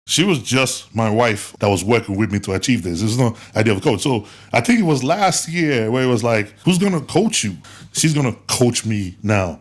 She was just my wife that was working with me to achieve this. There's no idea of a coach. So I think it was last year where it was like, who's going to coach you? She's going to coach me now.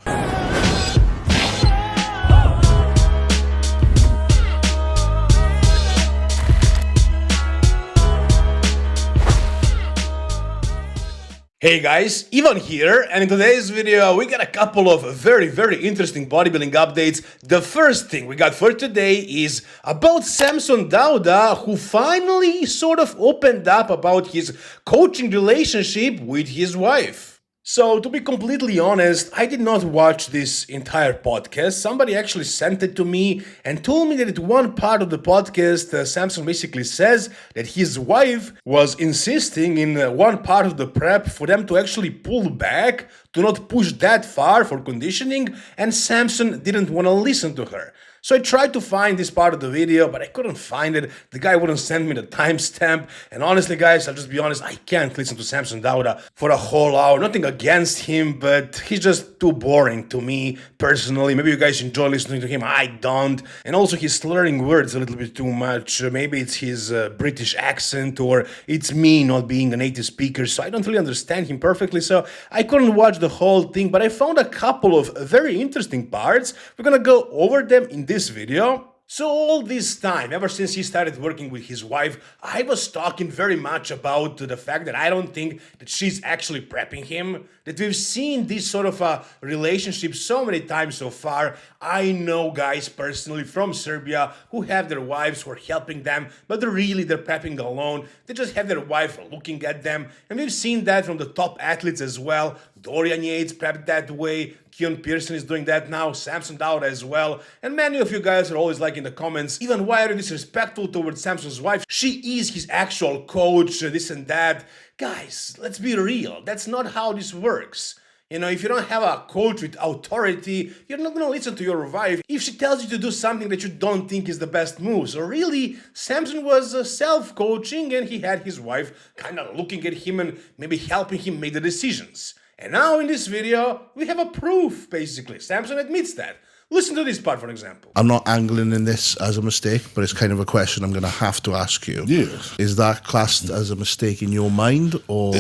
Hey guys, Ivan here, and in today's video we got a couple of very interesting bodybuilding updates. The first thing we got for today is about Samson Dauda, who finally sort of opened up about his coaching relationship with his wife. So, to be completely honest, I did not watch this entire podcast. Somebody actually sent it to me and told me that at one part of the podcast, Samson basically says that his wife was insisting in one part of the prep for them to actually pull back, to not push that far for conditioning, and Samson didn't want to listen to her. So I tried to find this part of the video, but I couldn't find it. The guy wouldn't send me the timestamp. And honestly, guys, I'll just be honest, I can't listen to Samson Dauda for a whole hour. Nothing against him, but he's just too boring to me personally. Maybe you guys enjoy listening to him. I don't. And also he's slurring words a little bit too much. Maybe it's his British accent, or it's me not being a native speaker. So I don't really understand him perfectly. So I couldn't watch the whole thing, but I found a couple of very interesting parts. We're gonna go over them in this video. So all this time, ever since he started working with his wife, I was talking very much about the fact that I don't think that she's actually prepping him, that we've seen this sort of a relationship so many times so far. I know guys personally from Serbia who have their wives who are helping them, but they're prepping alone. They just have their wife looking at them, and we've seen that from the top athletes as well. Dorian Yates prepped that way, Keone Pearson is doing that now, Samson Dauda as well, and many of you guys are always like in the comments, even why are you disrespectful towards Samson's wife? She is his actual coach, this and that. Guys, let's be real, that's not how this works. You know, if you don't have a coach with authority, you're not gonna listen to your wife if she tells you to do something that you don't think is the best move. So really, Samson was self-coaching, and he had his wife kind of looking at him and maybe helping him make the decisions. And now in this video, we have a proof, basically. Samson admits that. Listen to this part, for example. I'm not angling in this as a mistake, but it's kind of a question I'm going to have to ask you. Yes. Is that classed as a mistake in your mind, or...?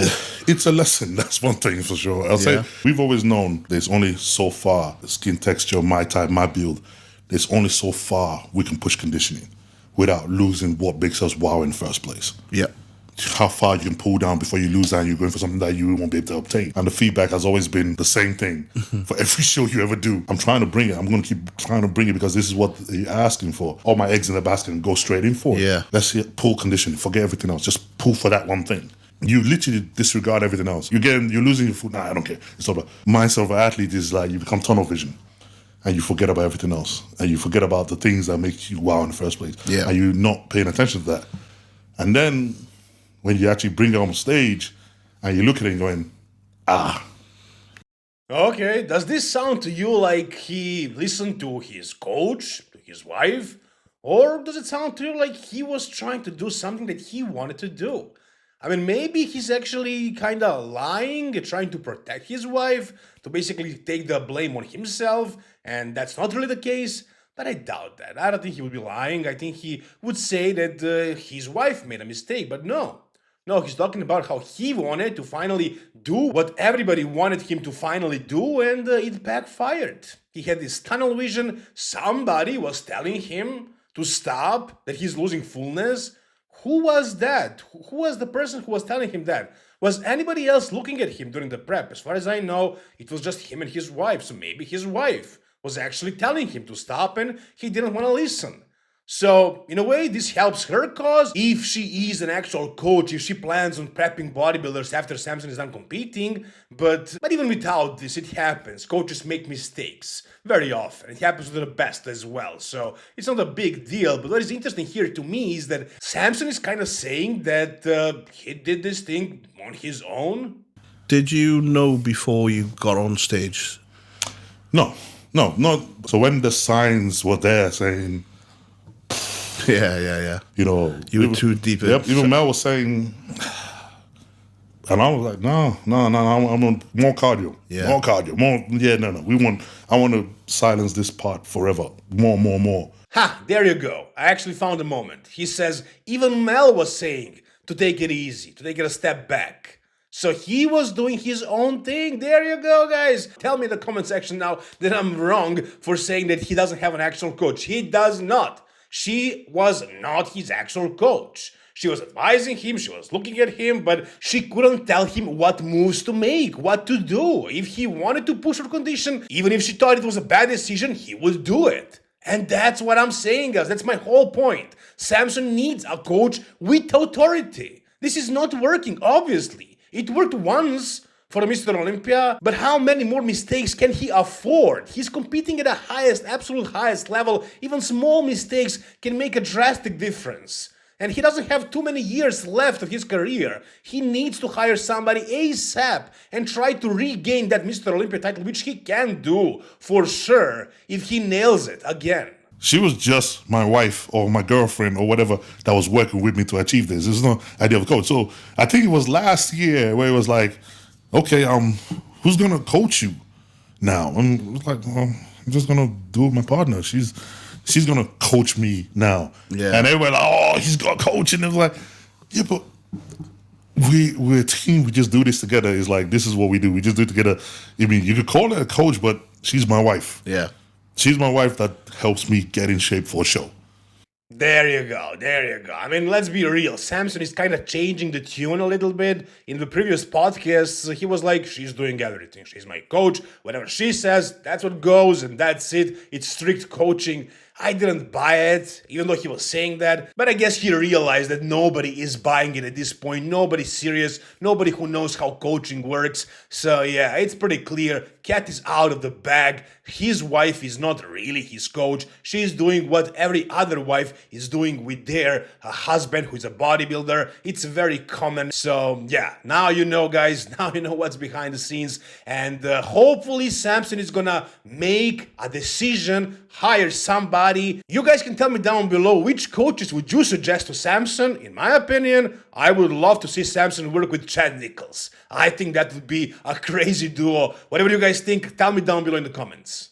It's a lesson, that's one thing for sure. I'll say, we've always known there's only so far, skin texture, my type, my build, there's only so far we can push conditioning without losing what makes us wow in the first place. Yeah. How far you can pull down before you lose that and you're going for something that you won't be able to obtain. And the feedback has always been the same thing. For every show you ever do, I'm trying to bring it. I'm going to keep trying to bring it because this is what you're asking for. All my eggs in the basket and go straight in for it. Yeah. Let's see it, pull conditioning. Forget everything else. Just pull for that one thing. You literally disregard everything else. You're losing your food. Nah, I don't care. It's all about mindset of an athlete is like you become tunnel vision. And you forget about everything else. And you forget about the things that make you wow in the first place. Yeah. And you're not paying attention to that. And then when you actually bring it on stage and you look at it and going, Okay, does this sound to you like he listened to his coach, to his wife? Or does it sound to you like he was trying to do something that he wanted to do? I mean, maybe he's actually kind of lying, trying to protect his wife, to basically take the blame on himself, and that's not really the case. But I doubt that. I don't think he would be lying. I think he would say that his wife made a mistake, but no. No, he's talking about how he wanted to finally do what everybody wanted him to finally do, and it backfired. He had this tunnel vision. Somebody was telling him to stop, that he's losing fullness. Who was that? Who was the person who was telling him that? Was anybody else looking at him during the prep? As far as I know, it was just him and his wife. So maybe his wife was actually telling him to stop and he didn't want to listen. So, in a way, this helps her cause. If she is an actual coach, if she plans on prepping bodybuilders after Samson is done competing, but even without this, it happens. Coaches make mistakes very often. It happens to the best as well, so it's not a big deal. But what is interesting here to me is that Samson is kind of saying that he did this thing on his own. Did you know before you got on stage? No. So when the signs were there saying, Yeah. you know, You were too deep in. Yep, even Mel was saying, and I was like, no, I want more cardio. Yeah. More cardio. More, no. I want to silence this part forever. More. Ha, there you go. I actually found a moment. He says, even Mel was saying to take it easy, to take it a step back. So he was doing his own thing. There you go, guys. Tell me in the comment section now that I'm wrong for saying that he doesn't have an actual coach. He does not. She was not his actual coach. She was advising him, she was looking at him, but she couldn't tell him what moves to make, what to do. If he wanted to push for condition, even if she thought it was a bad decision, he would do it. And that's what I'm saying, guys. That's my whole point. Samson needs a coach with authority. This is not working, obviously. It worked once for Mr. Olympia, but how many more mistakes can he afford? He's competing at the highest, absolute highest level. Even small mistakes can make a drastic difference. And he doesn't have too many years left of his career. He needs to hire somebody ASAP and try to regain that Mr. Olympia title, which he can do for sure if he nails it again. She was just my wife or my girlfriend or whatever that was working with me to achieve this. There's no idea of a coach. So I think it was last year where it was like, okay, who's gonna coach you now? And it was like, well, I'm just gonna do it with my partner. She's gonna coach me now. Yeah. And everybody like, oh, he's got coaching. It was like, yeah, but we're a team. We just do this together. It's like, this is what we do. We just do it together. I mean, you could call her a coach, but she's my wife. Yeah. She's my wife that helps me get in shape for a show. There you go, there you go. I mean, let's be real. Samson is kind of changing the tune a little bit. In the previous podcasts, he was like, she's doing everything. She's my coach. Whatever she says, that's what goes, and that's it. It's strict coaching. I didn't buy it, even though he was saying that. But I guess he realized that nobody is buying it at this point. Nobody's serious. Nobody who knows how coaching works. So yeah, it's pretty clear. Cat is out of the bag. His wife is not really his coach. She's doing what every other wife is doing with their husband who is a bodybuilder. It's very common. So yeah, now you know, guys. Now you know what's behind the scenes. And hopefully Samson is gonna make a decision, hire somebody. You guys can tell me down below which coaches would you suggest to Samson. In my opinion, I would love to see Samson work with Chad Nichols. I think that would be a crazy duo. Whatever you guys think, tell me down below in the comments.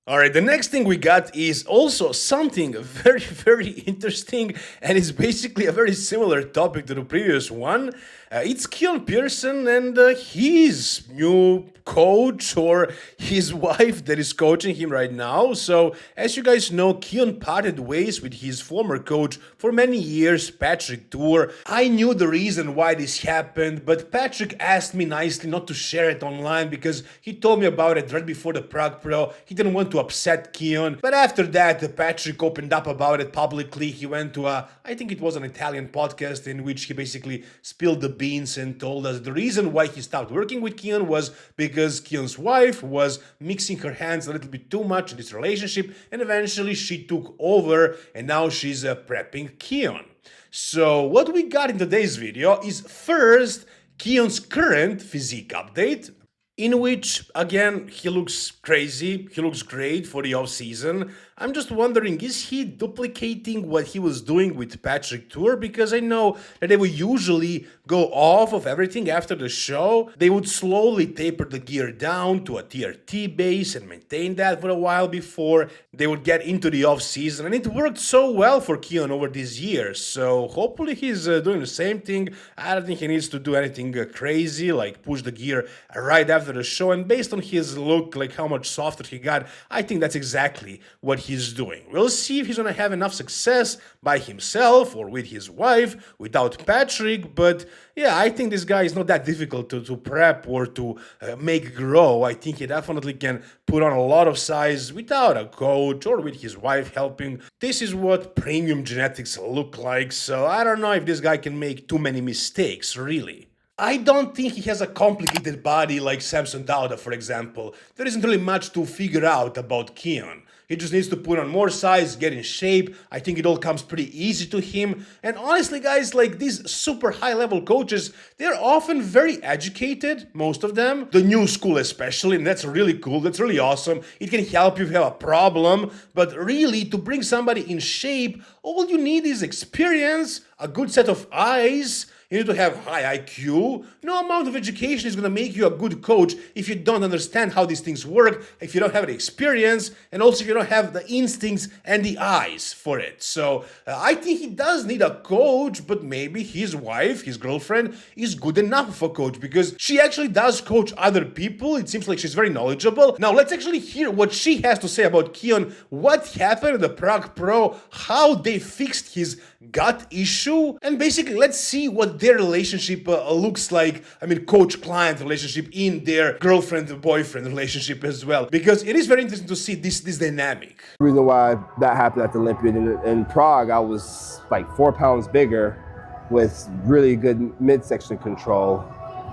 Alright, the next thing we got is also something very, very interesting, and it's basically a very similar topic to the previous one. It's Keone Pearson and his new coach or his wife that is coaching him right now. So, as you guys know, Keone parted ways with his former coach for many years, Patrick Tour. I knew the reason why this happened, but Patrick asked me nicely not to share it online because he told me about it right before the Prague Pro. He didn't want to upset Keone. But after that, Patrick opened up about it publicly. He went to I think it was an Italian podcast in which he basically spilled the beans and told us the reason why he stopped working with Keone was because Keone's wife was mixing her hands a little bit too much in this relationship, and eventually she took over and now she's prepping Keone. So what we got in today's video is first Keone's current physique update, in which, again, he looks crazy, he looks great for the off-season. I'm just wondering, is he duplicating what he was doing with Patrick Tour? Because I know that they would usually go off of everything after the show. They would slowly taper the gear down to a TRT base and maintain that for a while before they would get into the off-season. And it worked so well for Keone over these years. So hopefully he's doing the same thing. I don't think he needs to do anything crazy, like push the gear right after the show. And based on his look, like how much softer he got, I think that's exactly what he's doing. We'll see if he's gonna have enough success by himself or with his wife without Patrick, but yeah, I think this guy is not that difficult to prep or to make grow. I think he definitely can put on a lot of size without a coach or with his wife helping. This is what premium genetics look like, so I don't know if this guy can make too many mistakes, really. I don't think he has a complicated body like Samson Dauda, for example. There isn't really much to figure out about Keone. He just needs to put on more size, get in shape. I think it all comes pretty easy to him. And honestly, guys, like these super high-level coaches, they're often very educated, most of them. The new school especially, and that's really cool, that's really awesome. It can help you if you have a problem. But really, to bring somebody in shape, all you need is experience, a good set of eyes, You need to have high IQ. No amount of education is going to make you a good coach if you don't understand how these things work, if you don't have the experience, and also if you don't have the instincts and the eyes for it. So I think he does need a coach, but maybe his wife, his girlfriend, is good enough of a coach because she actually does coach other people. It seems like she's very knowledgeable. Now let's actually hear what she has to say about Keone, what happened at the Prague Pro, how they fixed his gut issue, and basically let's see what their relationship looks like. I mean, coach-client relationship in their girlfriend-boyfriend relationship as well, because it is very interesting to see this dynamic. The reason why that happened at the Olympiad in Prague, I was like 4 pounds bigger with really good midsection control.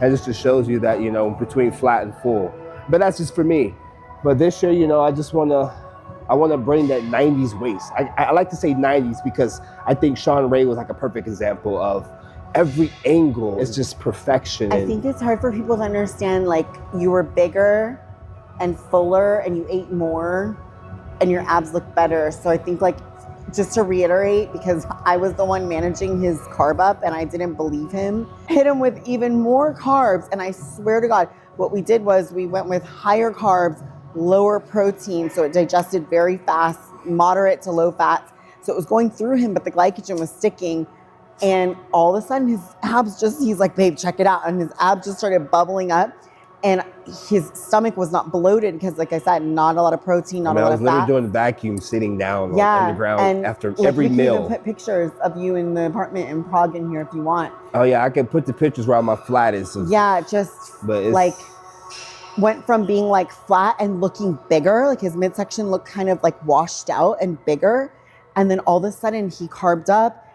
And this just shows you that, you know, between flat and full. But that's just for me. But this year, you know, I want to bring that 90s waist. I like to say 90s because I think Sean Ray was like a perfect example of every angle is just perfection. I think it's hard for people to understand, like, you were bigger and fuller and you ate more and your abs look better. So I think, like, just to reiterate, because I was the one managing his carb up and I didn't believe him, hit him with even more carbs. And I swear to God, what we did was we went with higher carbs, lower protein, so it digested very fast, moderate to low fats. So it was going through him, but the glycogen was sticking. And all of a sudden his abs he's like, babe, check it out. And his abs just started bubbling up. And his stomach was not bloated because, like I said, not a lot of protein, not a lot of fat. I was literally doing vacuum sitting down on the ground after every meal. You can put pictures of you in the apartment in Prague in here if you want. Oh yeah, I can put the pictures where my flat is. Yeah, like went from being like flat and looking bigger, like his midsection looked kind of like washed out and bigger. And then all of a sudden he carved up.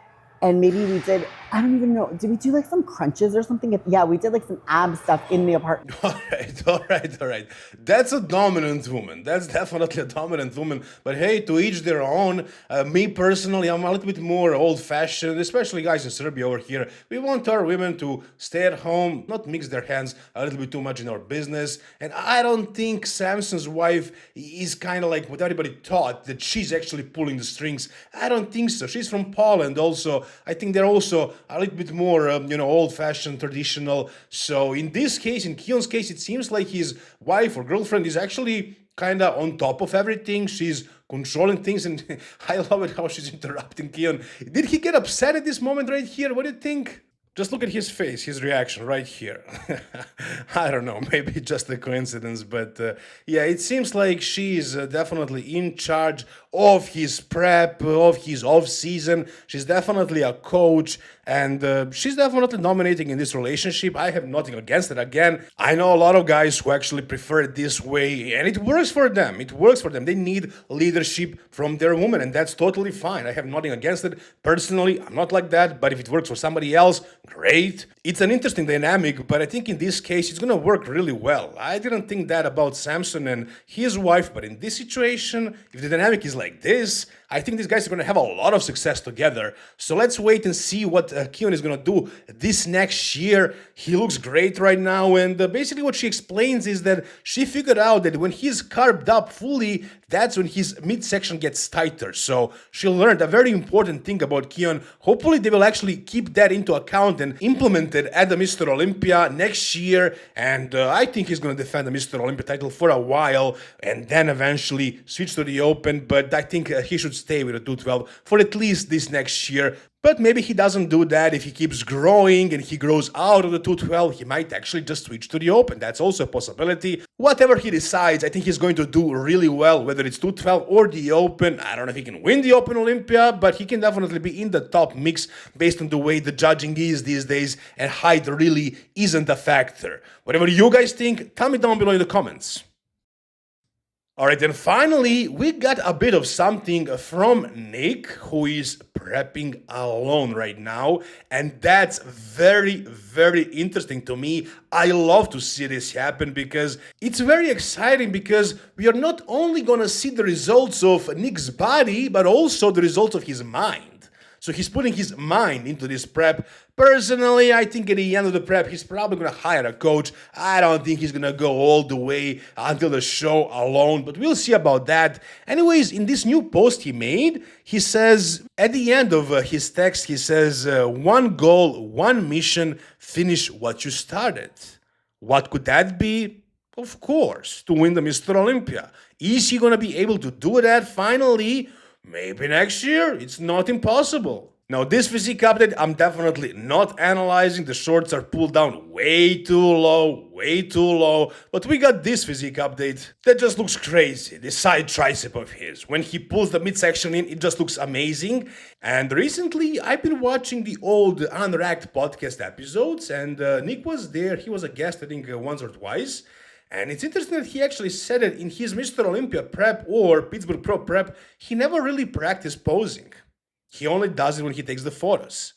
And maybe we did, I don't even know, did we do like some crunches or something? Yeah, we did like some ab stuff in the apartment. All right. That's a dominant woman. That's definitely a dominant woman. But hey, to each their own. Me personally, I'm a little bit more old-fashioned, especially guys in Serbia over here. We want our women to stay at home, not mix their hands a little bit too much in our business. And I don't think Samson's wife is kind of like what everybody thought, that she's actually pulling the strings. I don't think so. She's from Poland also. I think they're also a little bit more, old-fashioned, traditional. So in this case, in Keone's case, it seems like his wife or girlfriend is actually kind of on top of everything. She's controlling things, and I love it how she's interrupting Keone. Did he get upset at this moment right here? What do you think? Just look at his face, his reaction right here. I don't know, maybe just a coincidence, but yeah, it seems like she's definitely in charge of his prep, of his off-season. She's definitely a coach, and she's definitely dominating in this relationship. I have nothing against it. Again, I know a lot of guys who actually prefer it this way, and it works for them. It works for them. They need leadership from their woman, and that's totally fine. I have nothing against it. Personally, I'm not like that, but if it works for somebody else, great. It's an interesting dynamic, but I think in this case, it's going to work really well. I didn't think that about Samson and his wife, but in this situation, if the dynamic is like this, I think these guys are going to have a lot of success together. So let's wait and see what Keone is going to do this next year. He looks great right now, and basically what she explains is that she figured out that when he's carved up fully, that's when his midsection gets tighter. So she learned a very important thing about Keone. Hopefully they will actually keep that into account and implement it at the Mr. Olympia next year. And I think he's going to defend the Mr. Olympia title for a while and then eventually switch to the Open. But I think he should stay with the 212 for at least this next year. But maybe he doesn't do that. If he keeps growing and he grows out of the 212, he might actually just switch to the Open. That's also a possibility. Whatever he decides, I think he's going to do really well, whether it's 212 or the Open. I don't know if he can win the Open Olympia, but he can definitely be in the top mix based on the way the judging is these days, and height really isn't a factor. Whatever you guys think, tell me down below in the comments. Alright, and finally, we got a bit of something from Nick, who is prepping alone right now, and that's very, very interesting to me. I love to see this happen because it's very exciting, because we are not only gonna see the results of Nick's body, but also the results of his mind. So he's putting his mind into this prep. Personally, I think at the end of the prep, he's probably going to hire a coach. I don't think he's going to go all the way until the show alone, but we'll see about that. Anyways, in this new post he made, he says, at the end of his text, he says, one goal, one mission, finish what you started. What could that be? Of course, to win the Mr. Olympia. Is he going to be able to do that finally? Maybe next year. It's not impossible. Now, this physique update, I'm definitely not analyzing. The shorts are pulled down way too low. But we got this physique update that just looks crazy. This side tricep of his. When he pulls the midsection in, it just looks amazing. And recently, I've been watching the old Unracked podcast episodes, and Nick was there. He was a guest, I think, once or twice. And it's interesting that he actually said it in his Mr. Olympia prep or Pittsburgh Pro prep, he never really practiced posing. He only does it when he takes the photos.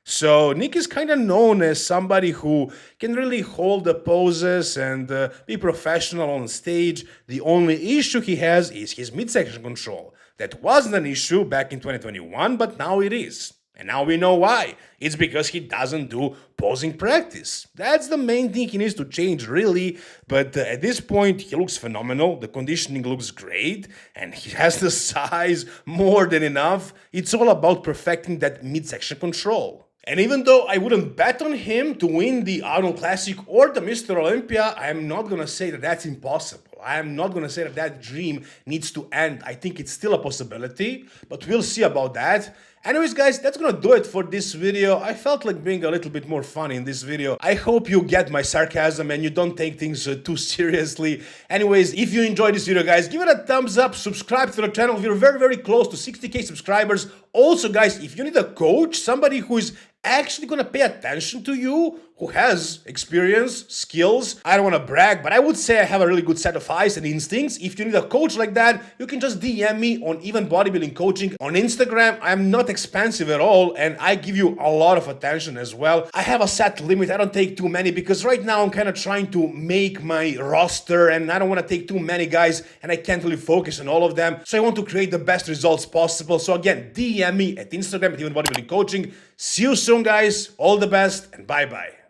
So Nick is kind of known as somebody who can really hold the poses and be professional on stage. The only issue he has is his midsection control. That wasn't an issue back in 2021, but now it is. And now we know why. It's because he doesn't do posing practice. That's the main thing he needs to change, really. But at this point, he looks phenomenal. The conditioning looks great. And he has the size more than enough. It's all about perfecting that midsection control. And even though I wouldn't bet on him to win the Arnold Classic or the Mr. Olympia, I'm not going to say that that's impossible. I'm not going to say that that dream needs to end. I think it's still a possibility, but we'll see about that. Anyways, guys, that's gonna do it for this video. I felt like being a little bit more funny in this video. I hope you get my sarcasm and you don't take things too seriously. Anyways, if you enjoyed this video, guys, give it a thumbs up, subscribe to the channel. We're very close to 60K subscribers. Also, guys, if you need a coach, somebody who is actually gonna pay attention to you, who has experience, skills. I don't want to brag, but I would say I have a really good set of eyes and instincts. If you need a coach like that, you can just DM me on Even Bodybuilding Coaching on Instagram. I'm not expensive at all, and I give you a lot of attention as well. I have a set limit. I don't take too many because right now I'm kind of trying to make my roster, and I don't want to take too many guys, and I can't really focus on all of them. So I want to create the best results possible. So again, DM me at Instagram at Even Bodybuilding Coaching. See you soon, guys. All the best, and bye-bye.